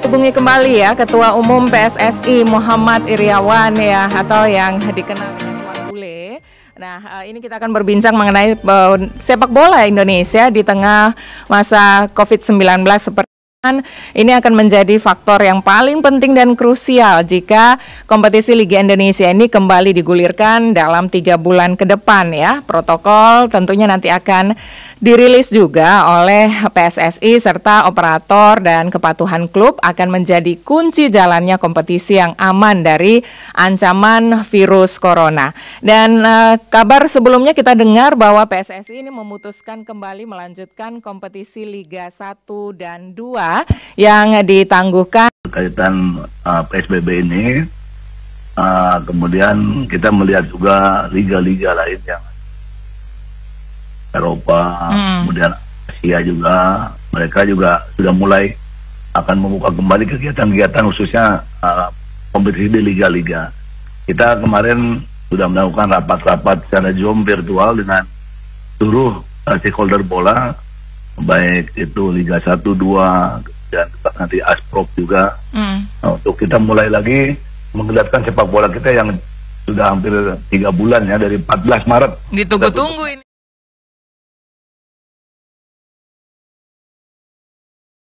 hubungi kembali ya Ketua Umum PSSI Muhammad Iryawan ya, atau yang dikenal dengan Wan Bule. Nah, ini kita akan berbincang mengenai sepak bola Indonesia di tengah masa COVID-19 seperti ini akan menjadi faktor yang paling penting dan krusial jika kompetisi Liga Indonesia ini kembali digulirkan dalam 3 bulan ke depan ya. Protokol tentunya nanti akan dirilis juga oleh PSSI serta operator, dan kepatuhan klub akan menjadi kunci jalannya kompetisi yang aman dari ancaman virus corona. Dan kabar sebelumnya kita dengar bahwa PSSI ini memutuskan kembali melanjutkan kompetisi Liga 1 dan 2 yang ditangguhkan berkaitan PSBB ini. Kemudian kita melihat juga liga-liga lain yang Eropa, kemudian Asia juga, mereka juga sudah mulai akan membuka kembali kegiatan-kegiatan khususnya kompetisi di liga-liga. Kita kemarin sudah melakukan rapat-rapat secara Zoom virtual dengan seluruh stakeholder bola, baik itu Liga 1, 2, dan nanti Asprov juga, untuk kita mulai lagi menggelarkan sepak bola kita yang sudah hampir 3 bulan ya, dari 14 Maret. Ditunggu-tunggu ini.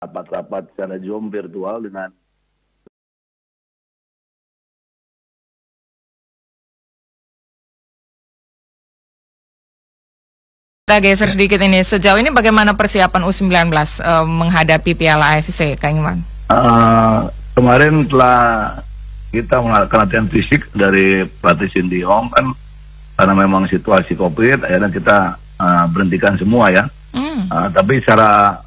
Rapat-rapat secara Zoom virtual dengan kita geser sedikit ini. Sejauh ini bagaimana persiapan U19 menghadapi Piala AFC, Kang Iwan? Kemarin telah kita melakukan latihan fisik dari pelatih Sintayong kan, karena memang situasi COVID, akhirnya kita berhentikan semua ya. Tapi secara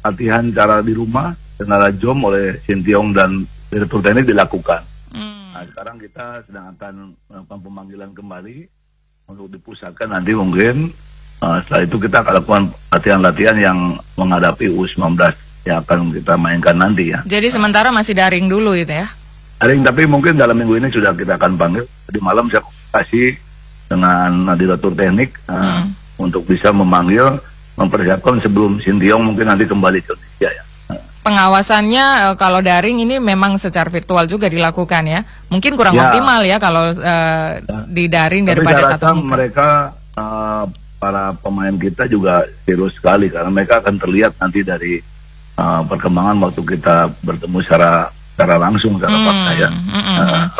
latihan cara di rumah secara Zoom oleh Sintayong dan direktur teknik dilakukan. Nah, sekarang kita sedang akan melakukan pemanggilan kembali untuk dipusatkan nanti mungkin. Setelah itu kita akan lakukan latihan-latihan yang menghadapi U19 yang akan kita mainkan nanti ya. Jadi sementara masih daring dulu itu ya? Daring, tapi mungkin dalam minggu ini sudah kita akan panggil. Di malam saya komunikasi dengan direktur teknik untuk bisa memanggil, mempersiapkan sebelum Sintayong mungkin nanti kembali ke Indonesia ya. Pengawasannya kalau daring ini memang secara virtual juga dilakukan ya. Mungkin kurang optimal ya kalau di daring daripada tatap muka. Mereka para pemain kita juga serius sekali karena mereka akan terlihat nanti dari perkembangan waktu kita bertemu secara langsung, secara fakta ya.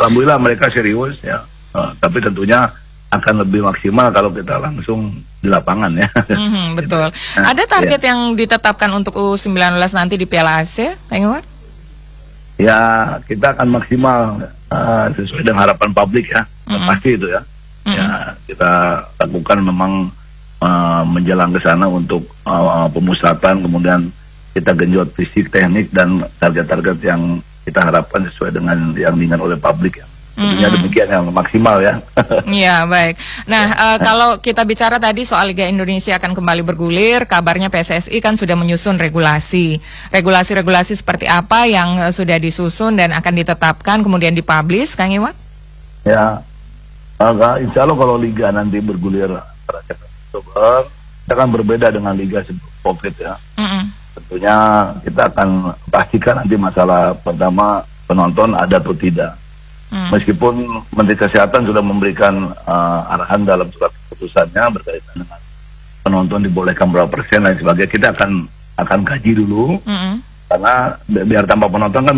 Alhamdulillah mereka serius ya. Tapi tentunya akan lebih maksimal kalau kita langsung di lapangan ya. Betul. Ada target yang ditetapkan untuk U19 nanti di Piala AFC, Kang Iwan? Ya, kita akan maksimal sesuai dengan harapan publik ya. Pasti itu ya. Ya, kita lakukan memang menjelang ke sana untuk pemusatan, kemudian kita genjot fisik, teknik, dan target-target yang kita harapkan sesuai dengan yang diinginkan oleh publik ya. Tentunya demikian yang maksimal ya. Iya, baik. Nah, kalau kita bicara tadi soal Liga Indonesia akan kembali bergulir, kabarnya PSSI kan sudah menyusun regulasi. Regulasi-regulasi seperti apa yang sudah disusun dan akan ditetapkan kemudian dipublish, Kang Iwan? Ya, insya Allah kalau Liga nanti bergulir pada Oktober, kita akan berbeda dengan Liga sebelum COVID ya. Tentunya kita akan pastikan nanti masalah pertama penonton ada atau tidak. Meskipun Menteri Kesehatan sudah memberikan arahan dalam surat keputusannya berkaitan dengan penonton dibolehkan berapa persen dan sebagainya, kita akan kaji dulu. Karena biar tanpa penonton kan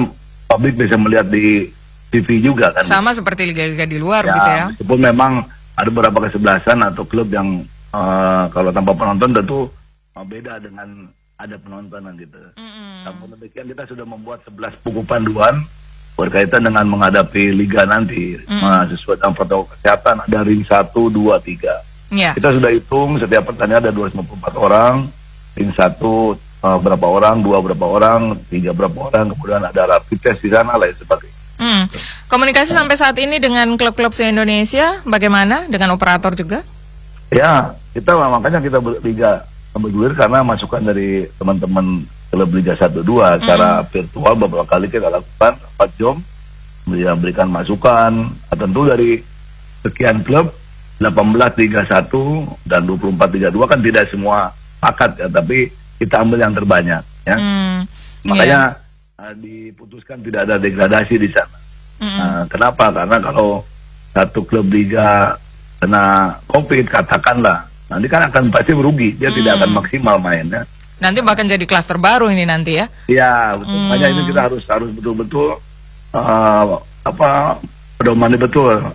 publik bisa melihat di TV juga kan. Sama seperti liga-liga di luar ya, gitu ya. Meskipun memang ada beberapa kesebelasan atau klub yang kalau tanpa penonton tentu beda dengan ada penonton gitu. Namun demikian kita sudah membuat 11 buku panduan berkaitan dengan menghadapi liga nanti, sesuai dengan protokol kesehatan. Ada ring 1, 2, 3. Kita sudah hitung setiap pertandingan ada 254 orang, ring 1 berapa orang, 2 berapa orang, 3 berapa orang, kemudian ada rapid test di sana, lain sebagainya. Komunikasi sampai saat ini dengan klub-klub se-Indonesia bagaimana? Dengan operator juga? Ya, makanya kita liga bergulir karena masukan dari teman-teman klub Liga 1, 2 secara virtual beberapa kali kita lakukan rapat Zoom, berikan masukan. Tentu dari sekian klub 18 Liga 1 dan 24 Liga 2 kan tidak semua pakat ya, tapi kita ambil yang terbanyak ya. Makanya diputuskan tidak ada degradasi di sana. Kenapa? Karena kalau satu klub liga kena COVID, katakanlah, nanti kan akan pasti merugi, dia tidak akan maksimal mainnya. Nanti bahkan jadi klaster baru ini nanti ya? Iya, betul. Makanya ini kita harus betul-betul pedomani betul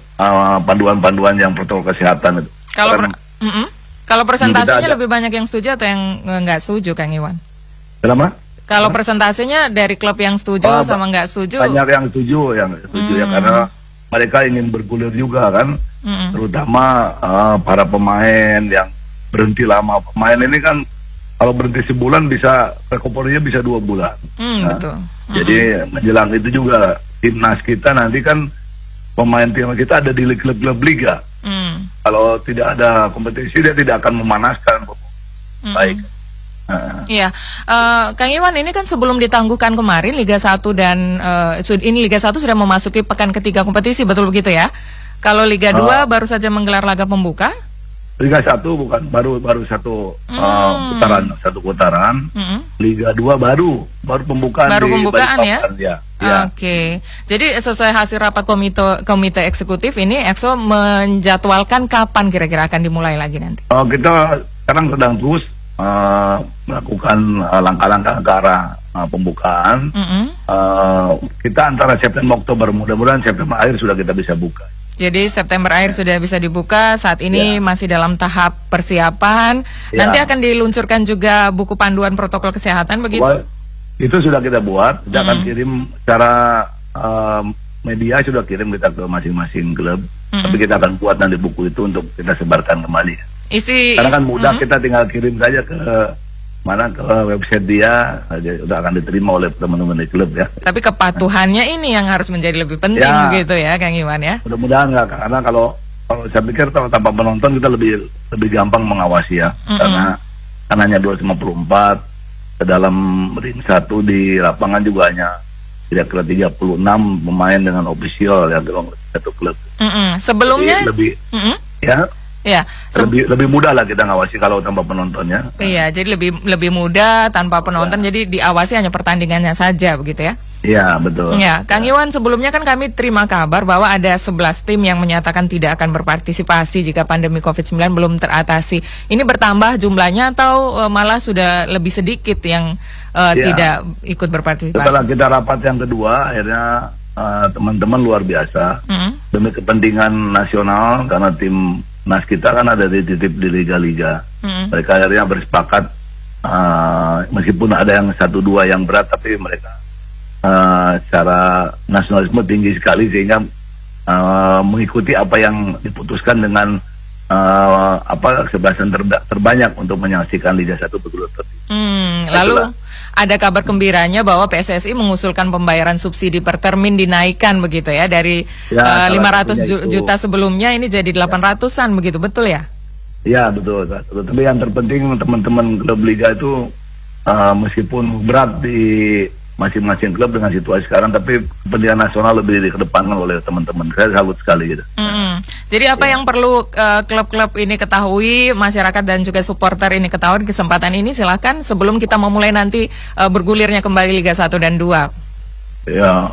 panduan-panduan yang protokol kesehatan itu. Kalau persentasenya lebih banyak yang setuju atau yang nggak setuju, Kang Iwan? Kenapa? Kalau persentasenya dari klub yang setuju sama nggak setuju? Banyak yang setuju ya, karena mereka ingin bergulir juga kan, terutama para pemain yang berhenti lama. Pemain ini kan kalau berhenti sebulan bisa recovery-nya bisa 2 bulan. Betul. Jadi menjelang itu juga timnas kita nanti kan pemain timnas kita ada di klub-klub liga. Kalau tidak ada kompetisi dia tidak akan memanaskan. Baik. Iya, Kang Iwan, ini kan sebelum ditangguhkan kemarin Liga 1 dan ini Liga 1 sudah memasuki pekan ketiga kompetisi, betul begitu ya? Kalau Liga 2 baru saja menggelar laga pembuka? Liga 1 bukan, baru satu putaran. Liga 2 baru pembukaan. Baru pembukaan ya? Ya. Oke. Jadi sesuai hasil rapat komite eksekutif ini, EXO menjadwalkan kapan kira-kira akan dimulai lagi nanti? Kita sekarang sedang terus melakukan langkah-langkah ke arah pembukaan. Kita antara September Oktober, mudah-mudahan September akhir sudah kita bisa buka. Jadi September akhir sudah bisa dibuka. Saat ini masih dalam tahap persiapan. Nanti akan diluncurkan juga buku panduan protokol kesehatan, begitu? Itu sudah kita buat. Kita akan kirim secara media, sudah kirim kita ke masing-masing klub. Tapi kita akan buat nanti buku itu untuk kita sebarkan kembali. Karena kan mudah, kita tinggal kirim saja ke website dia sudah akan diterima oleh teman-teman di klub ya. Tapi kepatuhannya ini yang harus menjadi lebih penting begitu ya, Kang Iwan ya. Mudah-mudahan nggak, karena kalau saya pikir tanpa penonton kita lebih gampang mengawasi ya. Karena hanya 254 ke dalam ring 1 di lapangan juga hanya kira-kira 36 pemain dengan official yang dalam satu klub. Sebelumnya jadi lebih mudah lah kita ngawasi kalau tanpa penontonnya. Iya, jadi lebih mudah tanpa penonton, jadi diawasi hanya pertandingannya saja begitu ya. Iya, betul. Ya, Kang Iwan, sebelumnya kan kami terima kabar bahwa ada 11 tim yang menyatakan tidak akan berpartisipasi jika pandemi COVID-19 belum teratasi. Ini bertambah jumlahnya atau malah sudah lebih sedikit yang tidak ikut berpartisipasi? Setelah kita rapat yang kedua, akhirnya teman-teman luar biasa demi kepentingan nasional, karena tim nas kita kan ada dititip di liga-liga. Mereka akhirnya bersepakat, meskipun ada yang 1-2 yang berat, tapi mereka secara nasionalisme tinggi sekali sehingga mengikuti apa yang diputuskan dengan kesebelasan terbanyak untuk menyaksikan Liga 1 berturut-turut. Lalu ada kabar gembiranya bahwa PSSI mengusulkan pembayaran subsidi per termin dinaikkan begitu ya, dari 500 juta sebelumnya ini jadi 800-an begitu, betul ya? Iya, betul. Tapi yang terpenting teman-teman klub liga itu meskipun berat di masing-masing klub dengan situasi sekarang, tapi kepentingan nasional lebih dikedepankan oleh teman-teman. Saya salut sekali gitu. Jadi apa yang perlu klub-klub ini ketahui, masyarakat dan juga supporter ini ketahui kesempatan ini, silakan sebelum kita memulai nanti bergulirnya kembali Liga 1 dan 2. Ya,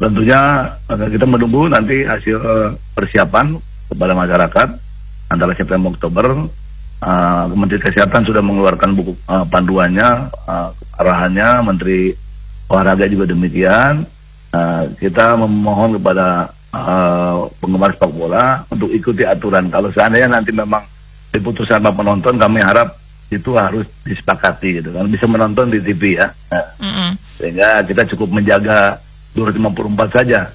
tentunya kita menunggu nanti hasil persiapan kepada masyarakat antara September Oktober. Kementerian Kesehatan sudah mengeluarkan buku panduannya, arahannya, Menteri Olahraga juga demikian. Kita memohon kepada penggemar sepak bola untuk ikuti aturan. Kalau seandainya nanti memang diputuskan sama penonton, kami harap itu harus disepakati gitu kan, bisa menonton di TV ya. Sehingga kita cukup menjaga 254 saja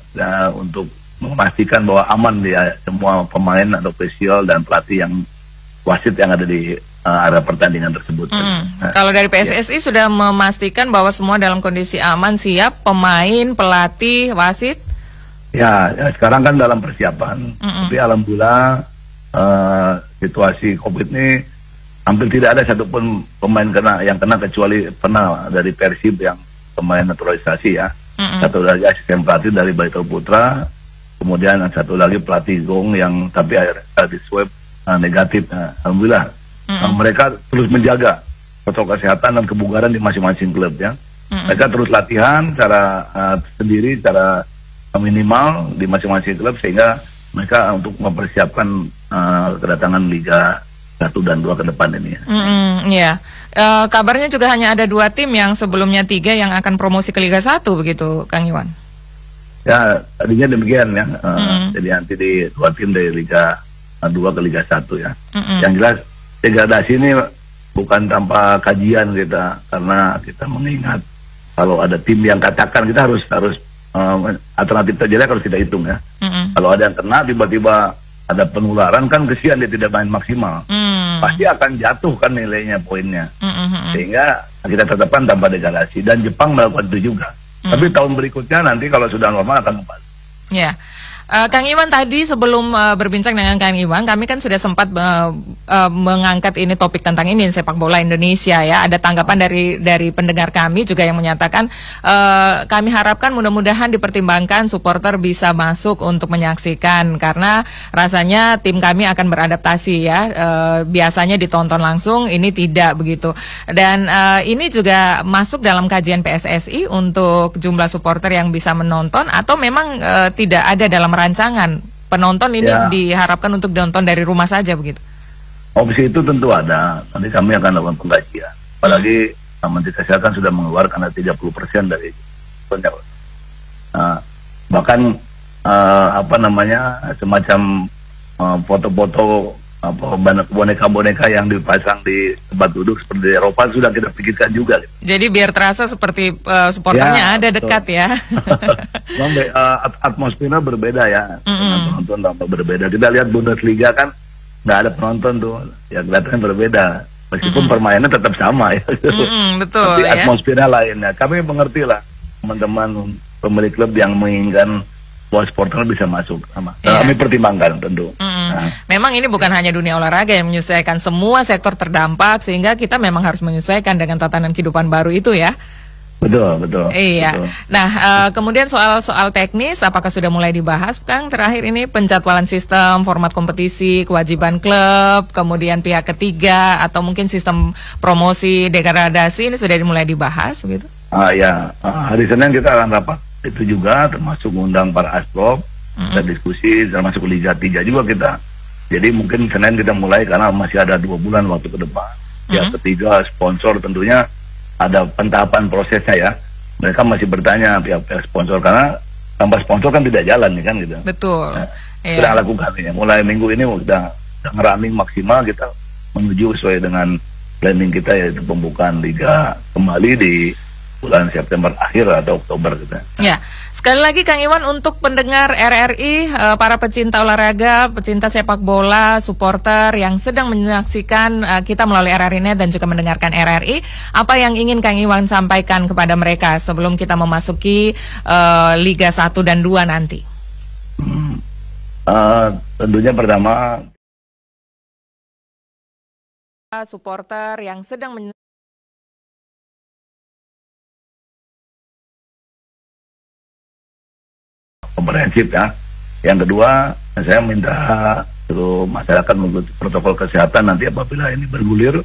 untuk memastikan bahwa aman dia semua pemain atau ofisial dan pelatih yang wasit yang ada di area pertandingan tersebut. Kalau dari PSSI sudah memastikan bahwa semua dalam kondisi aman, siap, pemain, pelatih, wasit? Ya, sekarang kan dalam persiapan. Tapi alhamdulillah situasi COVID ini hampir tidak ada satupun pemain yang kena kecuali pernah dari Persib yang pemain naturalisasi ya. Satu lagi asisten pelatih dari Baitul Putra, kemudian satu lagi pelatih Gong yang tapi akhirnya di swab negatif. Alhamdulillah. Mereka terus menjaga protokol kesehatan dan kebugaran di masing-masing klub ya. Mereka terus latihan secara sendiri, secara minimal di masing-masing klub sehingga mereka untuk mempersiapkan kedatangan Liga 1 dan 2 ke depan ini ya. Iya. Kabarnya juga hanya ada 2 tim yang sebelumnya 3 yang akan promosi ke Liga 1 begitu, Kang Iwan? Ya, tadinya demikian ya. Jadi nanti di 2 tim dari Liga 2 ke Liga 1 ya. Yang jelas degradasi ini bukan tanpa kajian kita, karena kita mengingat kalau ada tim yang katakan kita harus alternatif terjadi harus kita hitung ya. Kalau ada yang kena tiba-tiba ada penularan kan kesian dia tidak main maksimal. Pasti akan jatuh kan nilainya, poinnya. Sehingga kita tetapkan tanpa degradasi, dan Jepang melakukan itu juga. Tapi tahun berikutnya nanti kalau sudah normal akan kembali. Ya. Kang Iwan, tadi sebelum berbincang dengan Kang Iwan, kami kan sudah sempat mengangkat ini, topik tentang ini, sepak bola Indonesia ya. Ada tanggapan dari pendengar kami juga yang menyatakan kami harapkan mudah-mudahan dipertimbangkan supporter bisa masuk untuk menyaksikan, karena rasanya tim kami akan beradaptasi ya. Biasanya ditonton langsung, ini tidak begitu. Dan ini juga masuk dalam kajian PSSI untuk jumlah supporter yang bisa menonton, atau memang tidak ada dalam rancangan penonton ini ya, diharapkan untuk ditonton dari rumah saja begitu? Opsi itu tentu ada. Nanti kami akan lakukan pengkajian. Apalagi Menteri Kesehatan sudah mengeluarkan 30% dari bahkan semacam foto-foto boneka-boneka yang dipasang di tempat duduk seperti di Eropa sudah kita pikirkan juga. Jadi biar terasa seperti supporternya ada dekat ya. Atmosfernya berbeda ya. Penonton tambah berbeda. Kita lihat Bundesliga kan nggak ada penonton tuh, ya kelihatannya berbeda. Meskipun permainannya tetap sama ya. Betul. Tapi atmosfernya lainnya. Kami mengerti lah teman-teman pemilik klub yang menginginkan bahwa supporter bisa masuk sama. Kami pertimbangkan tentu. Memang ini bukan hanya dunia olahraga yang menyesuaikan, semua sektor terdampak, sehingga kita memang harus menyesuaikan dengan tatanan kehidupan baru itu ya. Betul. Iya. Betul. Nah, kemudian soal teknis, apakah sudah mulai dibahas, Kang? Terakhir ini penjadwalan sistem, format kompetisi, kewajiban klub, kemudian pihak ketiga, atau mungkin sistem promosi, degradasi, ini sudah mulai dibahas begitu? Hari Senin kita akan rapat itu juga, termasuk mengundang para asprop, kita diskusi, termasuk Liga 3 juga kita. Jadi mungkin Senin kita mulai, karena masih ada 2 bulan waktu ke depan. Yang ketiga, sponsor tentunya ada pentahapan prosesnya ya. Mereka masih bertanya pihak-pihak sponsor, karena tanpa sponsor kan tidak jalan nih kan gitu. Betul. Kita lakukan ya. Mulai minggu ini udah ngerunning maksimal, kita menuju sesuai dengan planning kita, yaitu pembukaan Liga kembali di bulan September akhir atau Oktober gitu. Ya, sekali lagi Kang Iwan, untuk pendengar RRI, para pecinta olahraga, pecinta sepak bola, supporter yang sedang menyaksikan kita melalui RRI Net dan juga mendengarkan RRI, apa yang ingin Kang Iwan sampaikan kepada mereka sebelum kita memasuki Liga 1 dan 2 nanti? Tentunya pertama, supporter yang sedang komprehensif ya. Yang kedua, saya minta seluruh masyarakat mengikuti protokol kesehatan. Nanti apabila ini bergulir,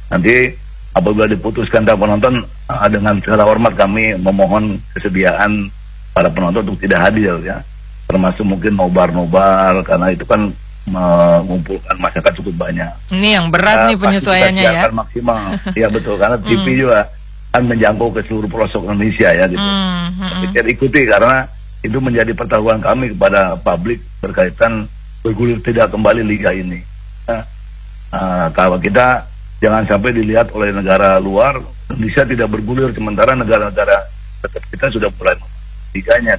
nanti apabila diputuskan tak penonton, dengan segala hormat kami memohon kesediaan para penonton untuk tidak hadir ya. Termasuk mungkin nobar, karena itu kan mengumpulkan masyarakat cukup banyak. Ini yang berat nih penyesuaiannya ya. Maksimal. Iya betul, karena TV juga kan menjangkau ke seluruh pelosok Indonesia ya gitu. Kita ikuti, karena itu menjadi pertaruhan kami kepada publik berkaitan bergulir tidak kembali Liga ini. Kalau kita jangan sampai dilihat oleh negara luar, Indonesia tidak bergulir, sementara negara-negara tetap kita sudah mulai liganya.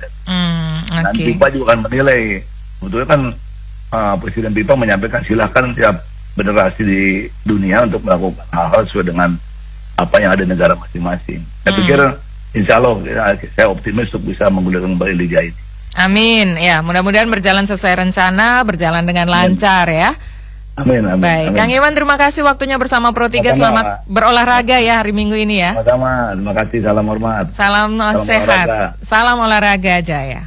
Dan FIFA juga akan menilai. Sebetulnya kan Presiden FIFA menyampaikan silahkan tiap federasi di dunia untuk melakukan hal-hal sesuai dengan apa yang ada di negara masing-masing. Saya pikir insya Allah saya optimis untuk bisa menggulirkan kembali Liga ini. Amin. Ya, mudah-mudahan berjalan sesuai rencana, berjalan dengan lancar ya. Amin. Baik, Kang Iwan, terima kasih waktunya bersama Pro 3. Selamat berolahraga ya hari Minggu ini ya. Sama-sama. Terima kasih. Salam hormat. Salam sehat. Olahraga. Salam olahraga Jaya.